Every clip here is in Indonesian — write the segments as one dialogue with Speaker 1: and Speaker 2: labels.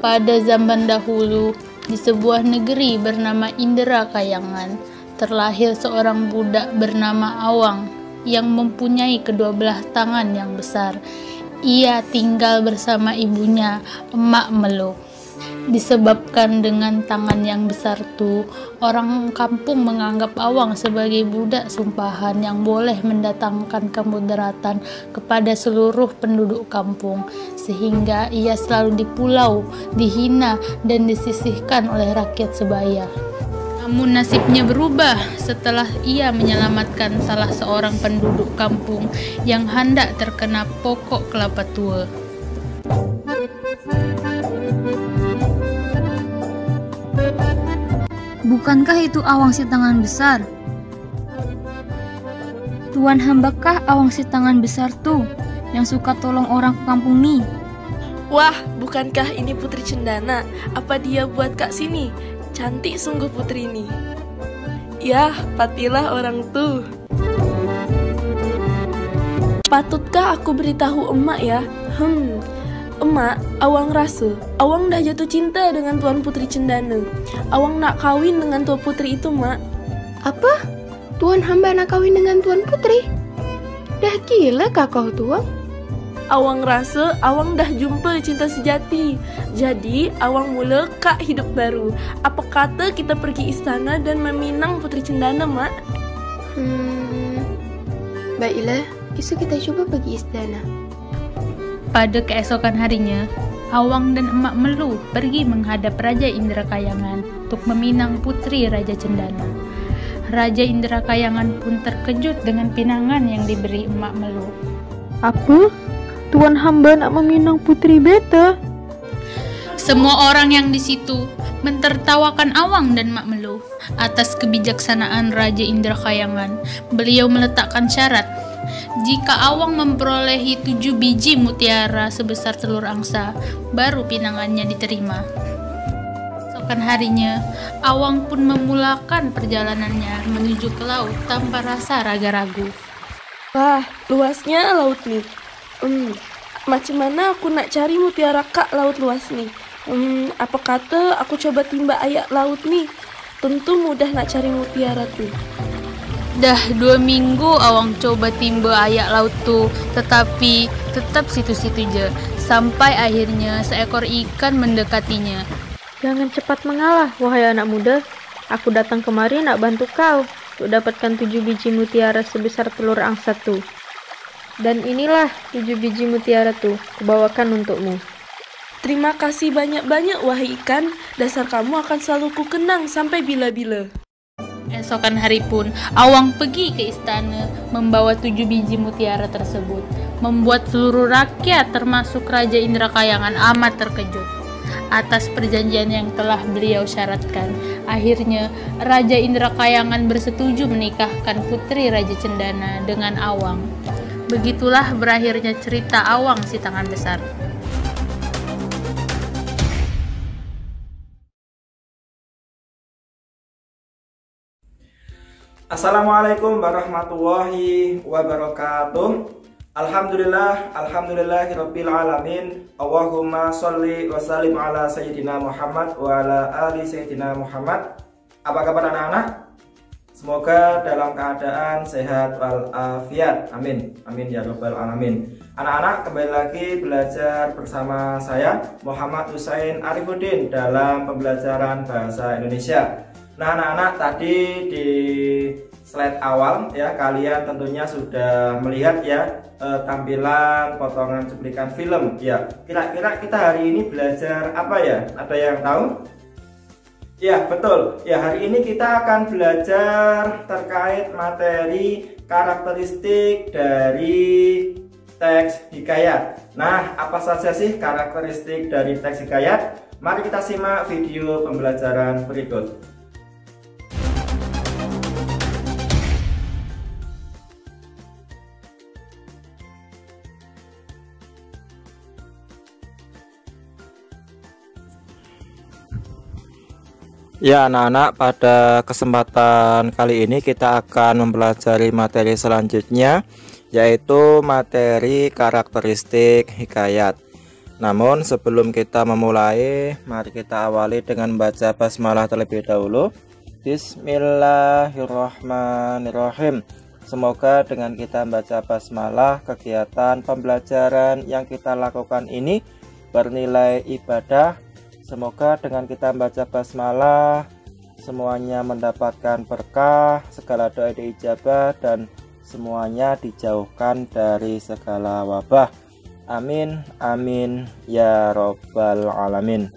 Speaker 1: Pada zaman dahulu, di sebuah negeri bernama Indrakayangan, terlahir seorang budak bernama Awang yang mempunyai kedua belah tangan yang besar. Ia tinggal bersama ibunya, Emak Melo. Disebabkan dengan tangan yang besar tuh, orang kampung menganggap Awang sebagai budak sumpahan yang boleh mendatangkan kemudaratan kepada seluruh penduduk kampung, sehingga ia selalu dipulau, dihina, dan disisihkan oleh rakyat sebaya. Namun nasibnya berubah setelah ia menyelamatkan salah seorang penduduk kampung yang hendak terkena pokok kelapa tua.
Speaker 2: Bukankah itu Awang si tangan besar? Tuan hambakah Awang si tangan besar tuh yang suka tolong orang kampung nih?
Speaker 3: Wah, bukankah ini Putri Cendana? Apa dia buat kak sini? Cantik sungguh putri ini. Yah, patilah orang tuh. Patutkah aku beritahu emak ya? Emak, Awang rasa Awang dah jatuh cinta dengan Tuan Putri Cendana. Awang nak kawin dengan Tuan Putri itu, mak.
Speaker 4: Apa? Tuan hamba nak kawin dengan Tuan Putri? Dah gila kah kau tuang?
Speaker 3: Awang rasa Awang dah jumpa cinta sejati. Jadi Awang mula kak hidup baru. Apa kata kita pergi istana dan meminang Putri Cendana, mak?
Speaker 4: Baiklah, esok kita coba pergi istana.
Speaker 1: Pada keesokan harinya, Awang dan Emak Melu pergi menghadap Raja Indrakayangan untuk meminang putri Raja Cendana. Raja Indrakayangan pun terkejut dengan pinangan yang diberi Emak Melu.
Speaker 5: Apa? Tuan hamba nak meminang putri beta?
Speaker 1: Semua orang yang di situ mentertawakan Awang dan Emak Melu atas kebijaksanaan Raja Indrakayangan. Beliau meletakkan syarat, jika Awang memperolehi 7 biji mutiara sebesar telur angsa, baru pinangannya diterima. Esokan harinya, Awang pun memulakan perjalanannya menuju ke laut tanpa rasa ragu-ragu.
Speaker 3: Wah, luasnya laut nih. Macam mana aku nak cari mutiara kak laut luas nih? Apa kata aku coba timba ayak laut nih? Tentu mudah nak cari mutiara tuh.
Speaker 1: Dah 2 minggu Awang coba timba ayak laut tuh, tetapi tetap situ-situ je. Sampai akhirnya seekor ikan mendekatinya.
Speaker 5: Jangan cepat mengalah, wahai anak muda. Aku datang kemari nak bantu kau untuk dapatkan 7 biji mutiara sebesar telur angsa tuh. Dan inilah 7 biji mutiara tuh, kubawakan untukmu.
Speaker 3: Terima kasih banyak-banyak wahai ikan. Dasar kamu akan selalu kukenang sampai bila-bila.
Speaker 1: Esokan hari pun, Awang pergi ke istana membawa 7 biji mutiara tersebut, membuat seluruh rakyat termasuk Raja Indrakayangan amat terkejut atas perjanjian yang telah beliau syaratkan. Akhirnya, Raja Indrakayangan bersetuju menikahkan putri Raja Cendana dengan Awang. Begitulah berakhirnya cerita Awang si tangan besar.
Speaker 6: Assalamualaikum warahmatullahi wabarakatuh. Alhamdulillahirabbil alamin. Allahumma sholli wa sallim ala sayyidina Muhammad wa ala ali sayyidina Muhammad. Apa kabar anak-anak? Semoga dalam keadaan sehat walafiat. Amin. Amin ya rabbal alamin. Anak-anak, kembali lagi belajar bersama saya Muhammad Husain Arifuddin dalam pembelajaran bahasa Indonesia. Nah, anak-anak, tadi di slide awal ya, kalian tentunya sudah melihat ya tampilan potongan cuplikan film ya. Kira-kira kita hari ini belajar apa ya? Ada yang tahu? Ya, betul. Ya, hari ini kita akan belajar terkait materi karakteristik dari teks hikayat. Nah, apa saja sih karakteristik dari teks hikayat? Mari kita simak video pembelajaran berikut. Ya anak-anak, pada kesempatan kali ini kita akan mempelajari materi selanjutnya, yaitu materi karakteristik hikayat. Namun sebelum kita memulai, mari kita awali dengan baca basmalah terlebih dahulu. Bismillahirrahmanirrahim. Semoga dengan kita membaca basmalah, kegiatan pembelajaran yang kita lakukan ini bernilai ibadah. Semoga dengan kita membaca basmalah semuanya mendapatkan berkah, segala doa diijabah, dan semuanya dijauhkan dari segala wabah. Amin, amin, ya robbal alamin.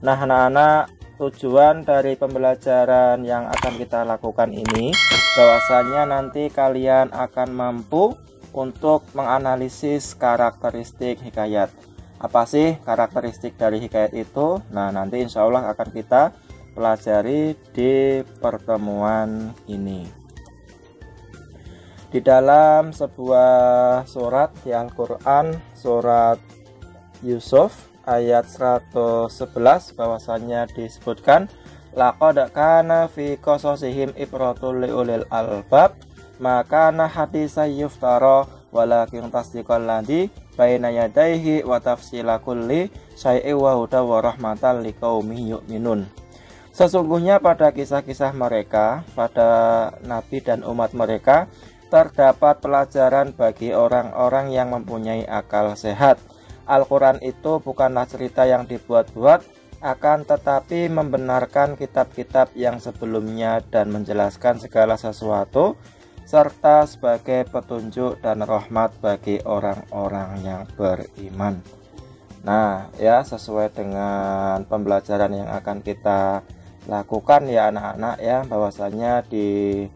Speaker 6: Nah anak-anak, tujuan dari pembelajaran yang akan kita lakukan ini bahwasanya nanti kalian akan mampu untuk menganalisis karakteristik hikayat. Apa sih karakteristik dari hikayat itu? Nah nanti insya Allah akan kita pelajari di pertemuan ini. Di dalam sebuah surat di Al-Quran, surat Yusuf ayat 111 bahwasanya disebutkan, laqad kana fi qasasihim ibratul liulil albab, maka hadisa yuftara walakin tasdiqal ladzi baina yadayhi wa tafsila kulli syai'in wa huda wa rahmatan liqaumin yu'minun. Sesungguhnya pada kisah-kisah mereka, pada nabi dan umat mereka, terdapat pelajaran bagi orang-orang yang mempunyai akal sehat. Al-Quran itu bukanlah cerita yang dibuat-buat, akan tetapi membenarkan kitab-kitab yang sebelumnya dan menjelaskan segala sesuatu, serta sebagai petunjuk dan rahmat bagi orang-orang yang beriman. Nah ya, sesuai dengan pembelajaran yang akan kita lakukan ya anak-anak ya, bahwasanya di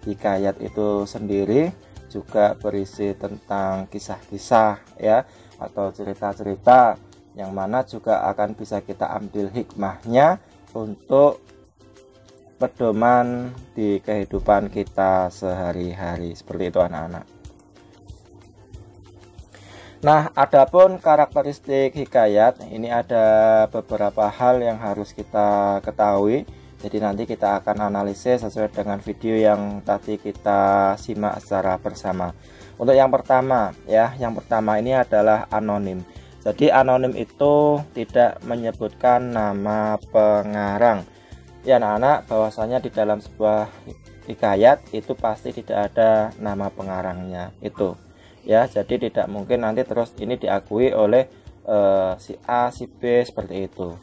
Speaker 6: hikayat itu sendiri juga berisi tentang kisah-kisah ya, atau cerita-cerita yang mana juga akan bisa kita ambil hikmahnya untuk pedoman di kehidupan kita sehari-hari, seperti itu anak-anak. Nah, adapun karakteristik hikayat ini ada beberapa hal yang harus kita ketahui. Jadi nanti kita akan analisis sesuai dengan video yang tadi kita simak secara bersama. Untuk yang pertama ya, yang pertama ini adalah anonim. Jadi anonim itu tidak menyebutkan nama pengarang. Ya anak-anak, bahwasanya di dalam sebuah hikayat itu pasti tidak ada nama pengarangnya itu. Ya, jadi tidak mungkin nanti terus ini diakui oleh si A, si B seperti itu.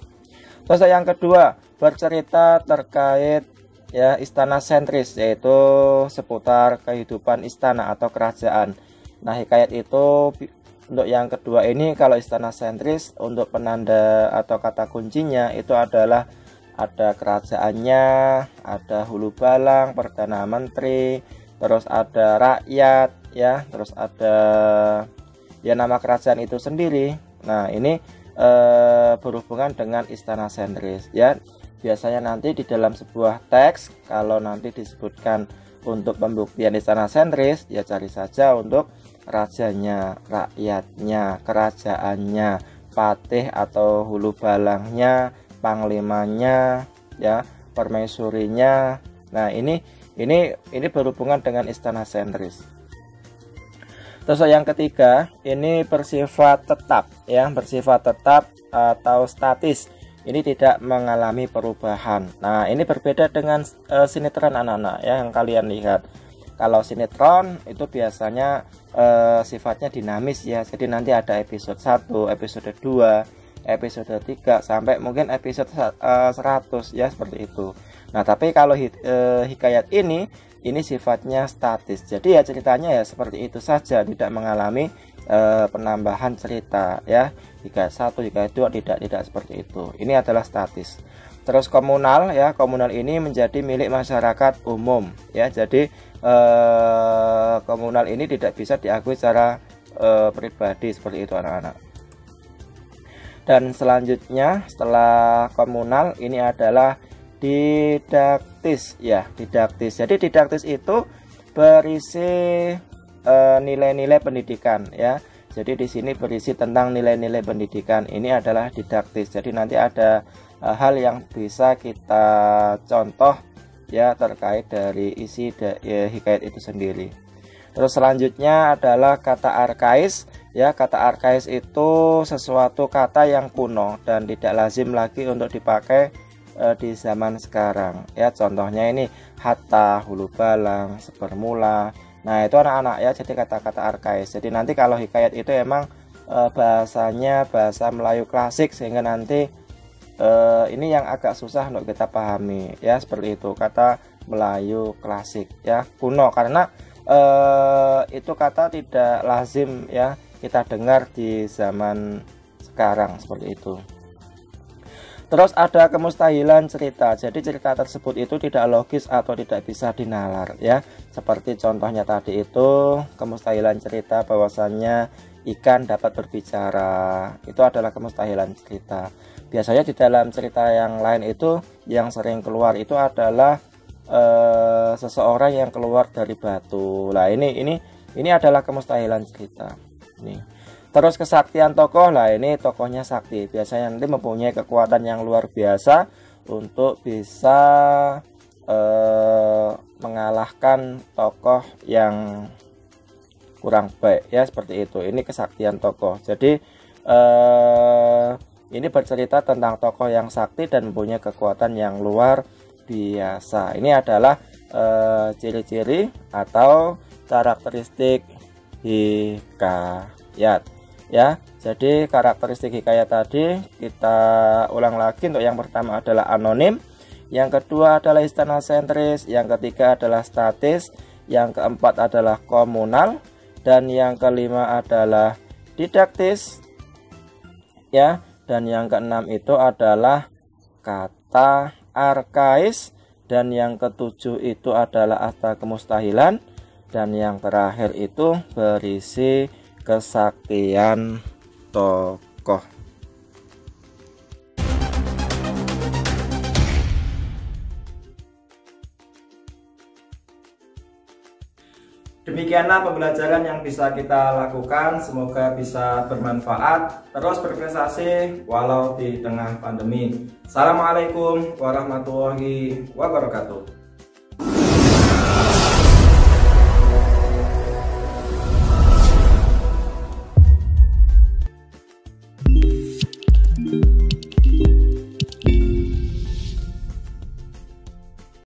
Speaker 6: Terus yang kedua, bercerita terkait ya istana sentris, yaitu seputar kehidupan istana atau kerajaan. Nah hikayat itu untuk yang kedua ini, kalau istana sentris, untuk penanda atau kata kuncinya itu adalah ada kerajaannya, ada hulu balang, perdana menteri, terus ada rakyat ya, terus ada ya nama kerajaan itu sendiri. Nah ini berhubungan dengan istana sentris ya. Biasanya nanti di dalam sebuah teks, kalau nanti disebutkan untuk pembuktian istana sentris, ya cari saja untuk rajanya, rakyatnya, kerajaannya, patih atau hulu balangnya, panglimanya ya, permaisurinya. Nah ini berhubungan dengan istana sentris. Terus yang ketiga, ini bersifat tetap ya, bersifat tetap atau statis. Ini tidak mengalami perubahan. Nah, ini berbeda dengan sinetron anak-anak ya yang kalian lihat. Kalau sinetron itu biasanya sifatnya dinamis ya. Jadi nanti ada episode 1, episode 2, episode 3 sampai mungkin episode 100 ya, seperti itu. Nah, tapi kalau hikayat ini sifatnya statis. Jadi ya ceritanya ya seperti itu saja, tidak mengalami penambahan cerita ya. Hikayat 1, hikayat 2 tidak seperti itu. Ini adalah statis. Terus komunal ya, komunal ini menjadi milik masyarakat umum ya. Jadi komunal ini tidak bisa diakui secara pribadi, seperti itu anak-anak. Dan selanjutnya setelah komunal ini adalah didaktis ya, didaktis. Jadi didaktis itu berisi nilai-nilai pendidikan ya. Jadi di sini berisi tentang nilai-nilai pendidikan. Ini adalah didaktis. Jadi nanti ada hal yang bisa kita contoh ya terkait dari isi hikayat itu sendiri. Terus selanjutnya adalah kata arkais. Ya, kata arkais itu sesuatu kata yang kuno dan tidak lazim lagi untuk dipakai di zaman sekarang. Ya, contohnya ini hatta, hulu balang, sebermula. Nah, itu anak-anak ya, jadi kata-kata arkais. Jadi nanti kalau hikayat itu emang bahasanya bahasa Melayu klasik, sehingga nanti ini yang agak susah untuk kita pahami ya, seperti itu, kata Melayu klasik ya, kuno, karena itu kata tidak lazim ya kita dengar di zaman sekarang, seperti itu. Terus ada kemustahilan cerita. Jadi cerita tersebut itu tidak logis atau tidak bisa dinalar ya. Seperti contohnya tadi itu, kemustahilan cerita bahwasannya ikan dapat berbicara. Itu adalah kemustahilan cerita. Biasanya di dalam cerita yang lain itu yang sering keluar itu adalah seseorang yang keluar dari batu. Nah, ini adalah kemustahilan cerita. Nih. Terus kesaktian tokoh, lah ini tokohnya sakti, biasanya nanti mempunyai kekuatan yang luar biasa untuk bisa mengalahkan tokoh yang kurang baik ya, seperti itu. Ini kesaktian tokoh. Jadi ini bercerita tentang tokoh yang sakti dan mempunyai kekuatan yang luar biasa. Ini adalah ciri-ciri atau karakteristik hikayat ya. Jadi karakteristik hikayat tadi kita ulang lagi. Untuk yang pertama adalah anonim, yang kedua adalah istana sentris, yang ketiga adalah statis, yang keempat adalah komunal, dan yang kelima adalah didaktis ya, dan yang keenam itu adalah kata arkais, dan yang ketujuh itu adalah akta kemustahilan, dan yang terakhir itu berisi kesaktian tokoh. Demikianlah pembelajaran yang bisa kita lakukan, semoga bisa bermanfaat, terus berprestasi walau di tengah pandemi. Assalamualaikum warahmatullahi wabarakatuh.